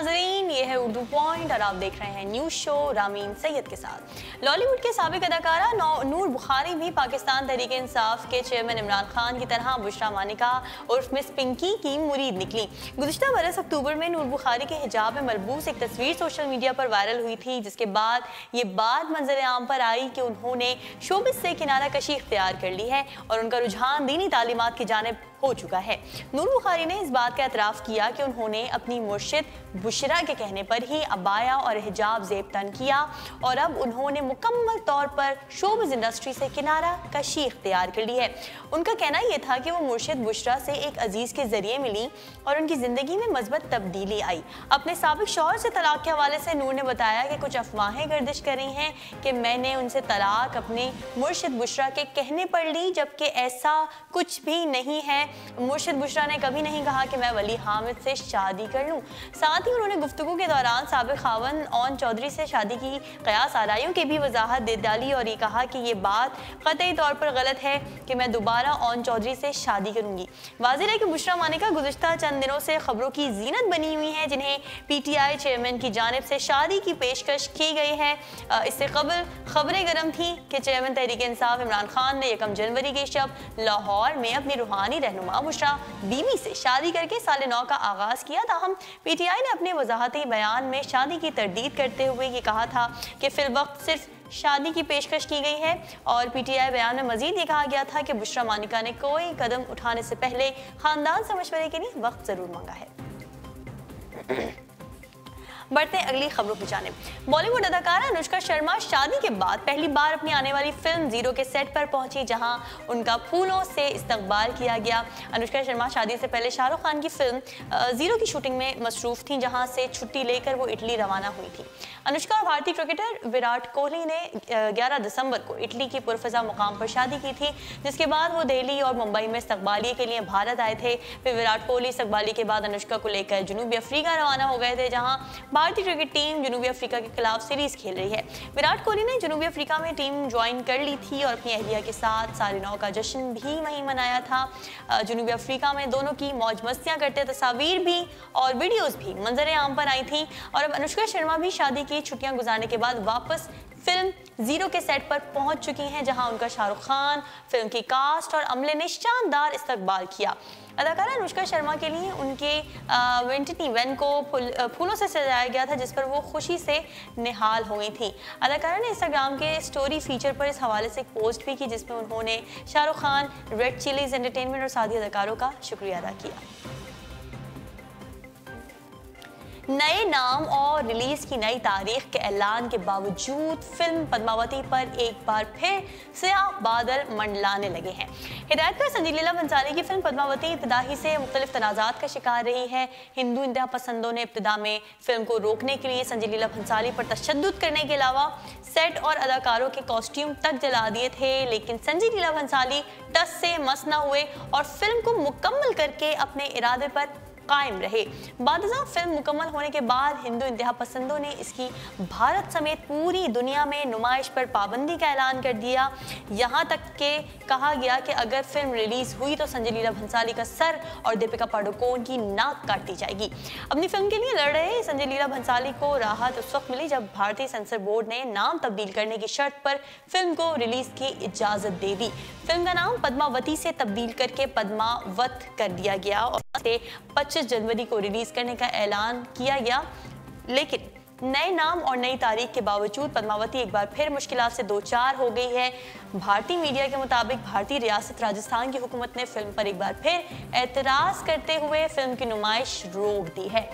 नाजरीन, ये है उर्दू पॉइंट और आप देख रहे हैं न्यूज़ शो रामीन सैयद के साथ। लॉलीवुड के साबिक अदाकारा नूर बुखारी भी पाकिस्तान तहरीक इंसाफ के चेयरमैन इमरान खान की तरह बुशरा मानिका उर्फ मिस पिंकी की मुरीद निकली। गुज़िश्ता बरस अक्टूबर में नूर बुखारी के हिजाब में मलबूस एक तस्वीर सोशल मीडिया पर वायरल हुई थी, जिसके बाद ये बात मंजर आम पर आई कि उन्होंने शोबिस से किनारा कशी इख्तियार कर ली है और उनका रुझान दीनी तालीमात की जानिब हो चुका है। नूर बुखारी ने इस बात का एतराफ़ किया कि उन्होंने अपनी मुर्शिद बुशरा के कहने पर ही अबाया और हिजाब ज़ेब तन किया और अब उन्होंने मुकम्मल तौर पर शोबिज़ इंडस्ट्री से किनारा कशी इख्तियार कर ली है। उनका कहना यह था कि वो मुर्शिद बुशरा से एक अजीज़ के ज़रिए मिली और उनकी ज़िंदगी में मज़बूत तब्दीली आई। अपने साबिक शौहर से तलाक के हवाले से नूर ने बताया कि कुछ अफवाहें गर्दिश कर रही हैं कि मैंने उनसे तलाक अपने मुर्शिद बुशरा के कहने पर ली, जबकि ऐसा कुछ भी नहीं है। मुर्शिद बुशरा ने कभी नहीं कहा कि मैं वली हामिद से शादी कर लूँ। साथ ही उन्होंने गुफ्तगू के दौरान साबिक खावन ओन चौधरी से शादी की कयास आराइयों की भी वजाहत दे डाली और ये कहा कि ये बात कतई तौर पर गलत है कि मैं दोबारा ओन चौधरी से शादी करूँगी। वाज़ेह है कि बुशरा मानिका गुज़िश्ता चंद दिनों से खबरों की जीनत बनी हुई हैं, जिन्हें PTI चेयरमैन की जानिब से शादी की पेशकश की गई है। इससे कबल खबरें गर्म थी कि चेयरमैन तहरीक इंसाफ इमरान खान ने 1 जनवरी की शब लाहौर में अपनी रूहानी रहनुमा बुशरा बीवी से शादी करके साल 9 का आगाज़ किया। ताहम PTI ने अपने वजाहती बयान में शादी की तरदीद करते हुए ये कहा था कि फिल वक्त सिर्फ शादी की पेशकश की गई है और PTI बयान में मजीद ये कहा गया था कि बुशरा मानिका ने कोई कदम उठाने से पहले खानदान से मशवरे के लिए वक्त जरूर मांगा है। बढ़ते हैं अगली खबरों की जानिब। बॉलीवुड अदाकारा अनुष्का शर्मा शादी के बाद पहली बार अपनी आने वाली फिल्म जीरो के सेट पर पहुंची, जहां उनका फूलों से इस्तकबाल किया गया। अनुष्का शर्मा शादी से पहले शाहरुख खान की फिल्म जीरो की शूटिंग में मसरूफ थी, जहां से छुट्टी लेकर वो इटली रवाना हुई थी। अनुष्का और भारतीय क्रिकेटर विराट कोहली ने 11 दिसंबर को इटली की पुरफजा मुकाम पर शादी की थी, जिसके बाद वो दिल्ली और मुंबई में इस्तकबालिये के लिए भारत आए थे। फिर विराट कोहली इस्तकबालिये के बाद अनुष्का को लेकर जनूबी अफ्रीका रवाना हो गए थे, जहाँ भारतीय क्रिकेट टीम जनूबी अफ्रीका के खिलाफ सीरीज खेल रही है। विराट कोहली ने जनूबी अफ्रीका में टीम ज्वाइन कर ली थी और अपनी अहलिया के साथ साल 9 का जश्न भी वहीं मनाया था। जनूबी अफ्रीका में दोनों की मौज मस्तियां करते तस्वीर भी और वीडियोस भी मंजर आम पर आई थी और अब अनुष्का शर्मा भी शादी की छुट्टियां गुजारने के बाद वापस फिल्म जीरो के सेट पर पहुंच चुकी हैं, जहां उनका शाहरुख खान, फिल्म की कास्ट और अमले ने शानदार इस्तकबाल किया। अदाकारा अनुष्का शर्मा के लिए उनके वेंटिटी वैन को फूलों से सजाया गया था, जिस पर वो खुशी से निहाल हुई थी। अदाकारा ने इंस्टाग्राम के स्टोरी फीचर पर इस हवाले से एक पोस्ट भी की, जिसमें उन्होंने Shahrukh Khan, red chillies entertainment और साथी अदाकारों का शुक्रिया अदा किया। नए नाम और रिलीज की नई तारीख के ऐलान के बावजूद फिल्म पद्मावती पर एक बार फिर स्याह बादल मंडलाने लगे हैं। हिदायतकार संजय लीला भंसाली की फिल्म पद्मावती इब्तिदा ही से मुख्तलिफ तनाज़ात का शिकार रही है। हिंदू इंतहा पसंदों ने इब्तिदा में फिल्म को रोकने के लिए संजय लीला भंसाली पर तशद्दुद करने के अलावा सेट और अदाकारों के कॉस्ट्यूम तक जला दिए थे, लेकिन संजय लीला भंसाली टस से मस न हुए और फिल्म को मुकम्मल करके अपने इरादे पर कायम रहे। बादशाह फिल्म मुकम्मल होने के बाद हिंदू इंतहा पसंदों ने इसकी भारत समेत पूरी दुनिया में नुमाइश पर पाबंदी का ऐलान कर दिया। यहाँ तक के कहा गया कि अगर फिल्म रिलीज हुई तो संजय लीला भंसाली का सर और दीपिका पादुकोण की नाक काट दी जाएगी। अपनी फिल्म के लिए लड़ रहे संजय लीला भंसाली को राहत उस वक्त मिली जब भारतीय सेंसर बोर्ड ने नाम तब्दील करने की शर्त पर फिल्म को रिलीज की इजाजत दे दी। फिल्म का नाम पद्मावती से तब्दील करके पद्मावत कर दिया गया और 25 जनवरी को रिलीज करने का ऐलान किया गया, लेकिन नए नाम और नई तारीख के बावजूद पद्मावती एक बार फिर मुश्किलात से दो चार हो गई है। भारतीय मीडिया के मुताबिक भारतीय रियासत राजस्थान की हुकूमत ने फिल्म पर एक बार फिर एतराज़ करते हुए फिल्म की नुमाइश रोक दी है।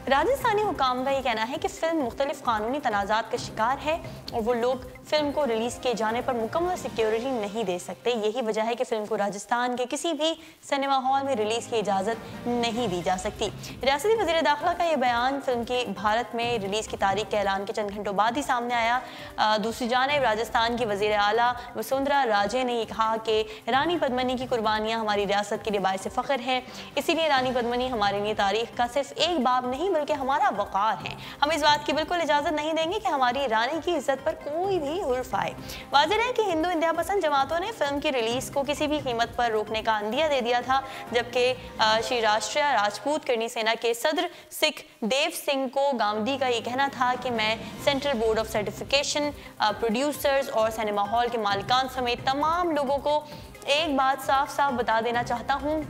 राजस्थानी हुकाम का ये कहना है कि फिल्म मुख्तलिफ कानूनी तनाज़ात का शिकार है और वो लोग फिल्म को रिलीज़ किए जाने पर मुकम्मल सिक्योरिटी नहीं दे सकते। यही वजह है कि फिल्म को राजस्थान के किसी भी सिनेमा हॉल में रिलीज़ की इजाज़त नहीं दी जा सकती। रियासती वज़ीर दाखिला का ये बयान फिल्म की भारत में रिलीज़ की तारीख के ऐलान के चंद घंटों बाद ही सामने आया। दूसरी जानिब राजस्थान की वज़ीर आला वसुंधरा राजे ने कहा कि रानी पद्मिनी की कुर्बानियाँ हमारी रियासत के लिए बाइस फ़ख्र हैं, इसीलिए रानी पद्मिनी हमारे लिए तारीख का सिर्फ एक बाब नहीं बल्कि हमारा वक़ार है। हम इस बात की बिल्कुल इजाज़त नहीं देंगे कि हमारी रानी की इज्जत पर कोई भी उर्फ आए। वाज़ेह है कि हिंदू इंतहा पसंद जमातों ने फिल्म की रिलीज को किसी भी कीमत पर रोकने का अंदिया दे दिया था, जबकि श्री राष्ट्रीय राजपूत करनी सेना के सदर सिख देव सिंह को गांधी का ये कहना था कि मैं central board of certification, producers और सिनेमा हॉल के मालिकान समेत तमाम लोगों को एक बात साफ साफ बता देना चाहता हूँ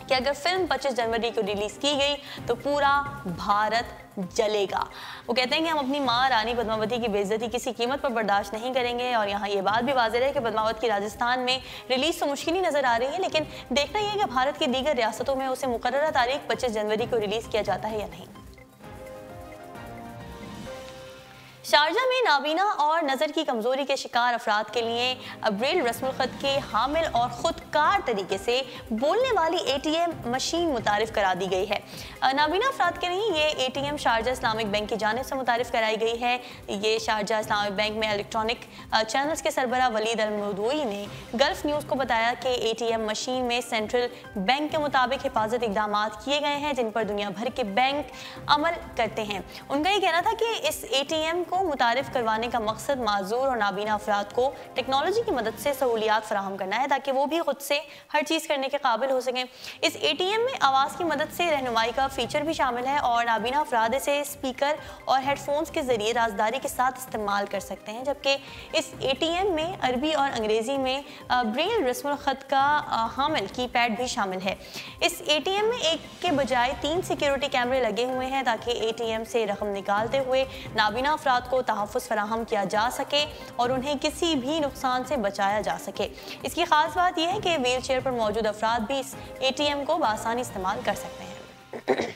कि अगर फिल्म 25 जनवरी को रिलीज की गई तो पूरा भारत जलेगा। वो कहते हैं कि हम अपनी माँ रानी पद्मावती की बेइज्जती किसी कीमत पर बर्दाश्त नहीं करेंगे। और यहाँ ये बात भी वाज़ेह है कि पद्मावत की राजस्थान में रिलीज तो मुश्किल ही नजर आ रही है, लेकिन देखना यह है कि भारत की दीगर रियासतों में उसे मुकर्ररा तारीख 25 जनवरी को रिलीज किया जाता है या नहीं। शारजा में नाबीना और नज़र की कमज़ोरी के शिकार अफराद के लिए ब्रेल रस्मुल ख़त के हामिल और ख़ुदकार तरीके से बोलने वाली ATM मशीन मुतारिफ़ करा दी गई है। नाबीना अफराद के लिए ये ATM शारजा इस्लामिक बैंक की जानिब से मुतारिफ़ कराई गई है। ये शारजा इस्लामिक बैंक में इलेक्ट्रॉनिक चैनल्स के सरबरा वलीद अल-मौदूई ने गल्फ न्यूज़ को बताया कि ATM मशीन में सेंट्रल बैंक के मुताबिक हिफाजत इकदाम किए गए हैं जिन पर दुनिया भर के बैंक अमल करते हैं। उनका ये कहना था कि इस ATM को मुतारिफ करवाने का मकसद माजूर और नाबीना अफराद को टेक्नोलॉजी की मदद से सहूलियात फराहम करना है ताकि वो भी खुद से हर चीज़ करने के काबिल हो सकें। इस ATM में आवाज़ की मदद से रहनुमाई का फीचर भी शामिल है और नाबीना अफराद इसे स्पीकर और हेडफोन्स के जरिए राजदारी के साथ इस्तेमाल कर सकते हैं, जबकि इस ATM में अरबी और अंग्रेज़ी में ब्रेल रस्मुल ख़त का हामिल कीपैड भी शामिल है। इस ATM में एक के बजाय 3 सिक्योरिटी कैमरे लगे हुए हैं ताकि ATM से रकम निकालते हुए नाबीना अफराद को तहफ़्फ़ुज़ फराहम किया जा सके और उन्हें किसी भी नुकसान से बचाया जा सके। इसकी ख़ास बात यह है कि व्हील चेयर पर मौजूद अफराद भी इस ATM को बआसानी इस्तेमाल कर सकते हैं।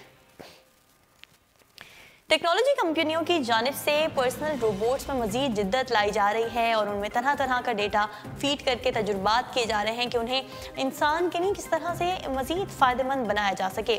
टेक्नोलॉजी कंपनियों की जानिब से पर्सनल रोबोट्स में मज़ीद जिद्दत लाई जा रही है और उनमें तरह तरह का डेटा फीड करके तजुर्बात किए जा रहे हैं कि उन्हें इंसान के लिए किस तरह से मज़ीद फ़ायदेमंद बनाया जा सके।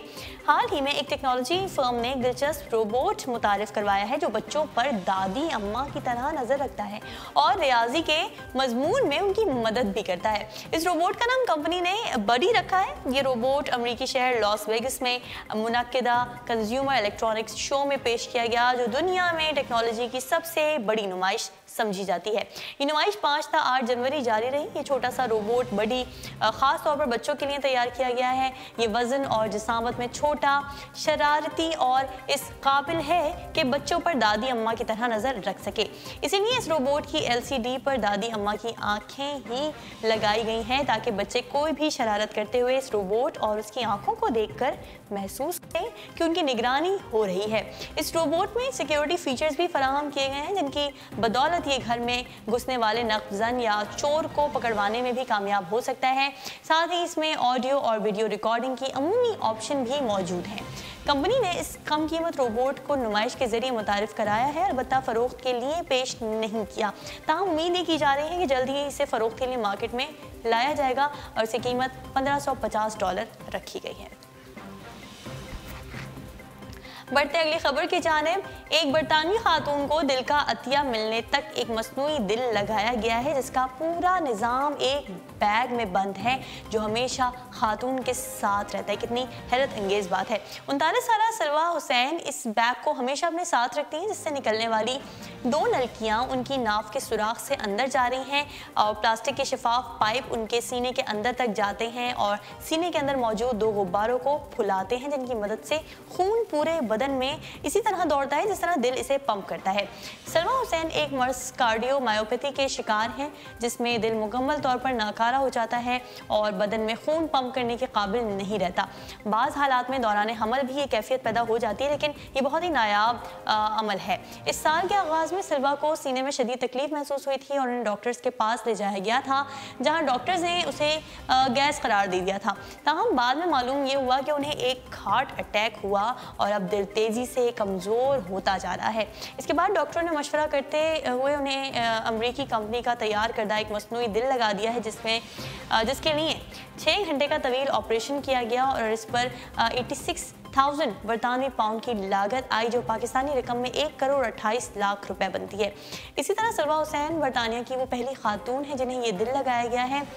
हाल ही में एक टेक्नोलॉजी फर्म ने दिलचस्प रोबोट मुतारिफ़ करवाया है जो बच्चों पर दादी अम्मा की तरह नज़र रखता है और रियाजी के मजमून में उनकी मदद भी करता है। इस रोबोट का नाम कंपनी ने बडी रखा है। ये रोबोट अमरीकी शहर लॉस वेगस में मुनक्किदा कंज्यूमर इलेक्ट्रॉनिक्स शो में पेश किया गया, जो दुनिया में टेक्नोलॉजी की सबसे बड़ी नुमाइश समझी जाती है। ये नुमाइश 5 से 8 जनवरी जारी रही। ये छोटा सा रोबोट बडी ख़ास तौर पर बच्चों के लिए तैयार किया गया है। ये वज़न और जिसामत में छोटा, शरारती और इस काबिल है कि बच्चों पर दादी अम्मा की तरह नज़र रख सके। इसीलिए इस रोबोट की LCD पर दादी अम्मा की आँखें ही लगाई गई हैं ताकि बच्चे कोई भी शरारत करते हुए इस रोबोट और उसकी आँखों को देखकर महसूस करें कि उनकी निगरानी हो रही है। इस रोबोट में सिक्योरिटी फीचर्स भी फराहम किए गए हैं जिनकी बदौलत ये घर में घुसने वाले नक्बजन या चोर को पकड़वाने में भी कामयाब हो सकता है। साथ ही इसमें ऑडियो और वीडियो रिकॉर्डिंग की अमूमी ऑप्शन भी मौजूद है। कंपनी ने इस कम कीमत रोबोट को नुमाइश के जरिए मुतारिफ कराया है, अलबत्ता फ़रोख्त के लिए पेश नहीं किया। ताहम उम्मीद ये की जा रही है कि जल्द ही इसे फ़रोख्त के लिए मार्केट में लाया जाएगा और इसकी कीमत $1550 रखी गई है। बढ़ते अगली खबर की जानिब, एक बरतानवी खातून को दिल का अतिया मिलने तक एक मसनूई दिल लगाया गया है जिसका पूरा निज़ाम एक बैग में बंद है जो हमेशा खातून के साथ रहता है। कितनी हैरत अंगेज़ बात है। 39 साला सलवा हुसैन इस बैग को हमेशा अपने साथ रखती हैं जिससे निकलने वाली 2 नलकियाँ उनकी नाव के सुराख से अंदर जा रही हैं और प्लास्टिक के शफाफ पाइप उनके सीने के अंदर तक जाते हैं और सीने के अंदर मौजूद 2 गुब्बारों को फुलाते हैं जिनकी मदद से खून पूरे बदन में इसी तरह दौड़ता है जिस तरह दिल इसे पंप करता है। सलमा हुसैन एक मर्ज कार्डियोमायोपैथी के शिकार हैं जिसमें दिल मुकम्मल तौर पर नाकारा हो जाता है और बदन में खून पंप करने के काबिल नहीं रहता। बाज़ हालात में दौरान हमल भी ये कैफियत पैदा हो जाती है, लेकिन ये बहुत ही नायाब अमल है। इस साल के आगाज़ में सलवा को सीने में शदीद तकलीफ महसूस हुई थी और उन्हें डॉक्टर्स के पास ले जाया गया था जहाँ डॉक्टर्स ने उसे गैस करार दे दिया था। ताहम बाद में मालूम ये हुआ कि उन्हें एक हार्ट अटैक हुआ और अब दिल तेज़ी से कमज़ोर होता जा रहा है। इसके बाद डॉक्टरों ने मशवरा करते हुए उन्हें अमरीकी कंपनी का तैयार करदा एक मसनूई दिल लगा दिया है जिसके लिए 6 घंटे का तवील ऑपरेशन किया गया और इस पर 86,000 बरतानवी पाउंड की लागत आई जो पाकिस्तानी रकम में 1,28,00,000 रुपए बनती है। इसी तरह सलवा हुसैन बरतानिया की वो पहली खातून है जिन्हें ये दिल लगाया गया है।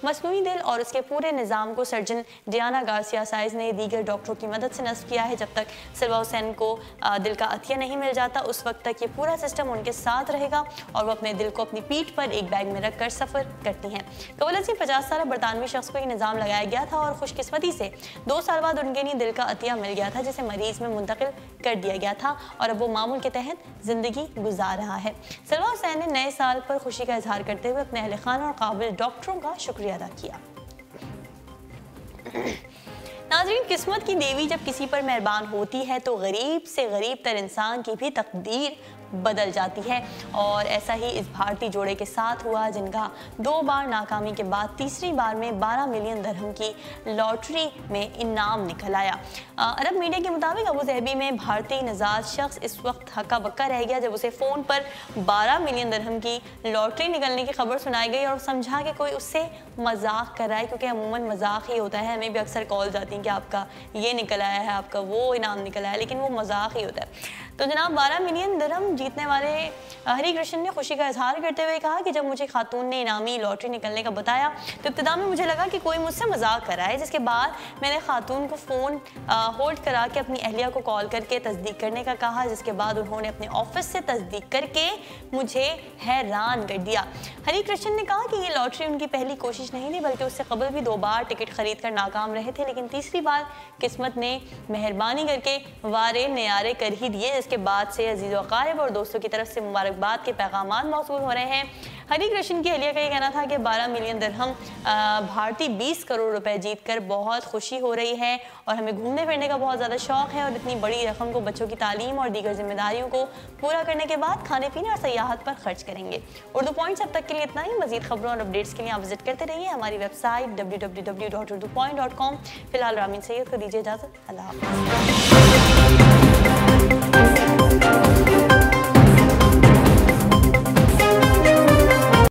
मसनूई दिल और उसके पूरे निज़ाम को सर्जन डियाना गार्सिया साइज ने दीगर डॉक्टरों की मदद से नस्ब किया है। जब तक सिल्वा हुसैन को दिल का अतिया नहीं मिल जाता उस वक्त तक ये पूरा सिस्टम उनके साथ रहेगा और वो अपने दिल को अपनी पीठ पर एक बैग में रखकर सफ़र करती हैं। कबल अज़ीम 50 साल बरतानवी शख्स को ये निज़ाम लगाया गया था और खुशकिस्मती से 2 साल बाद उनके लिए दिल का अतिया मिल गया था, जिसे मरीज़ में मुंतकिल कर दिया गया था और अब वो मामूल के तहत ज़िंदगी गुजार रहा है। सिल्वा हुसैन ने नए साल पर खुशी का इजहार करते हुए अपने अहले खाना और काबिल डॉक्टरों का शुक्रिया अदा किया। नाज़रीन, किस्मत की देवी जब किसी पर मेहरबान होती है तो गरीब से गरीब तर इंसान की भी तकदीर बदल जाती है और ऐसा ही इस भारतीय जोड़े के साथ हुआ, जिनका 2 बार नाकामी के बाद तीसरी बार में 12 मिलियन दरहम की लॉटरी में इनाम निकल आया। अरब मीडिया के मुताबिक अबू ज़हबी में भारतीय नजात शख्स इस वक्त हक्का बक्का रह गया जब उसे फ़ोन पर 12 मिलियन दरहम की लॉटरी निकलने की खबर सुनाई गई और समझा कि कोई उससे मजाक कर रहा है, क्योंकि अमूमन मजाक ही होता है। हमें भी अक्सर कॉल जाती हैं कि आपका ये निकल आया है, आपका वो इनाम निकल आया है, लेकिन वो मजाक ही होता है। तो जनाब 12 मिलियन दरहम जीतने वाले हरी कृष्ण ने खुशी का इजहार करते हुए कहा कि जब मुझे खातून ने इनामी लॉटरी निकलने का बताया तो इब्तिदा में मुझे लगा कि कोई मुझसे मजाक कर रहा है, जिसके बाद मैंने खातून को फ़ोन होल्ड करा के अपनी अहलिया को कॉल करके तस्दीक करने का कहा, जिसके बाद उन्होंने अपने ऑफिस से तस्दीक करके मुझे हैरान कर दिया। हरी कृष्ण ने कहा कि ये लॉटरी उनकी पहली कोशिश नहीं थी, बल्कि उससे कबल भी 2 बार टिकट खरीद कर नाकाम रहे थे, लेकिन तीसरी बार किस्मत ने मेहरबानी करके वारे नयारे कर ही दिए, जिसके बाद से अजीज़ व अकारिब और दोस्तों की तरफ से मुबारकबाद के पैगाम मौसूल हो रहे हैं। हरी कृष्ण की अहलिया का ये कहना था कि 12 मिलियन दरहम भारतीय 20 करोड़ रुपए जीत कर बहुत खुशी हो रही है और हमें घूमने फिरने का बहुत ज़्यादा शौक़ है और इतनी बड़ी रकम को बच्चों की तालीम और दीगर जिम्मेदारियों को पूरा करने के बाद खाने पीने और सयाहत पर खर्च करेंगे। उर्दू पॉइंट्स अब तक के लिए इतना ही। मज़ीद खबरों और अपडेट्स के लिए आप विजिट करते रहिए हमारी वेबसाइट www.urdupoint.com। फिलहाल रामीन सैयद को दीजिए इजाज़त। अल्लाह हाफ़िज़।